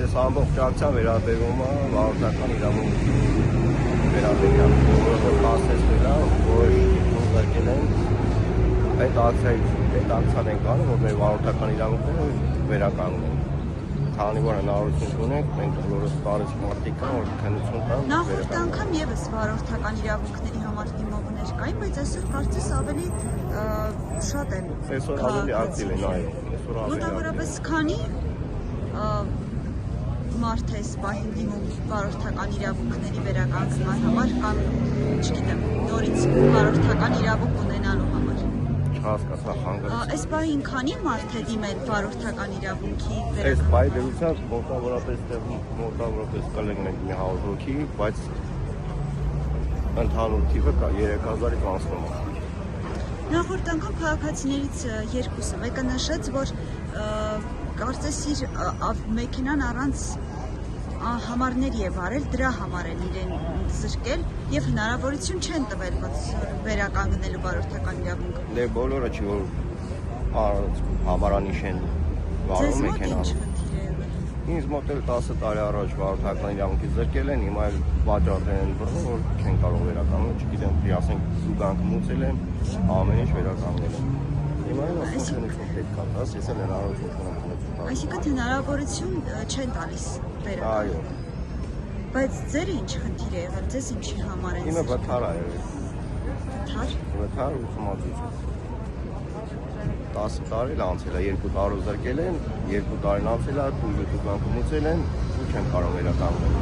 Այս ամբողջ ակցիան վերաբերում է վարորդական իրավունքի վերաբերյալ, որը կասեցվել է, որ ուղարկել են այդ ակցիան ենք անում, որ մեր վարորդական իրավունքները վերականգնեն։ Քանի որ հնարավորություն ունենք, մենք բոլորս բարես մարդիկ կան, որ քննություն տան։ Նախորդ անգամ եւս վարորդական իրավունքների համար դիմողներ կային, բայց այսօր կարծես ավելի շատ են։ Այսօր ավելի ակտիվ են, այո։ Մոտավորապես քանի մարդ է սպահին դիմում վարորդական իրավունքների վերականգնման համար կամ, չգիտեմ, նորից վարորդական իրավունք ունենալու համար։ Չհասկացա խանգարում։ Այս պահին քանի մարդ է դիմել վարորդական իրավունքի վերականգնման։ Այս պահի դեպությամբ մոտավորապես կլինենք մի 100 հոգի, բայց ընդհանուր թիվը 3000-ից անցնում է։ Նախորդ անգամ քաղաքացիներից երկուսը մեկը նշեց, որ կարծես իր մեքենան առանց համարների է վարել, դրա համար են իրեն զրկել եւ հնարավորություն չեն տվել վերականգնելու վարորդական իրավունքը։ Դե բոլորը չի որ համարանիշ են վարում մեքենան։ Ինձ մոտ էլ 10 տարի առաջ վարորդական իրավունքի զրկել են, հիմա էլ վաճառել են բռնում, որ չեն կարող վերականգնել, չգիտեմ, ասենք զուգանք մուծել են, ամեն ինչ վերականգնել են։ Հիմա էլ ասենք պետք է տաս, ես էլ հնարավորություն ունեմ։ Այսինքն հնարավորություն չեն տալիս վերականգնել։ Այո։ Բայց ձեր ինչ խնդիր է եղել, ձեզ ինչի համար են։ Իմը վթար է եղել։ Վթար։ Վթար ուսումնասիրություն։ 10 տարի անցել է, 2 տարով զրկել են, 2 տարին անցել է, զուգանքը մուծել են, ու չեն կարող վերականգնել։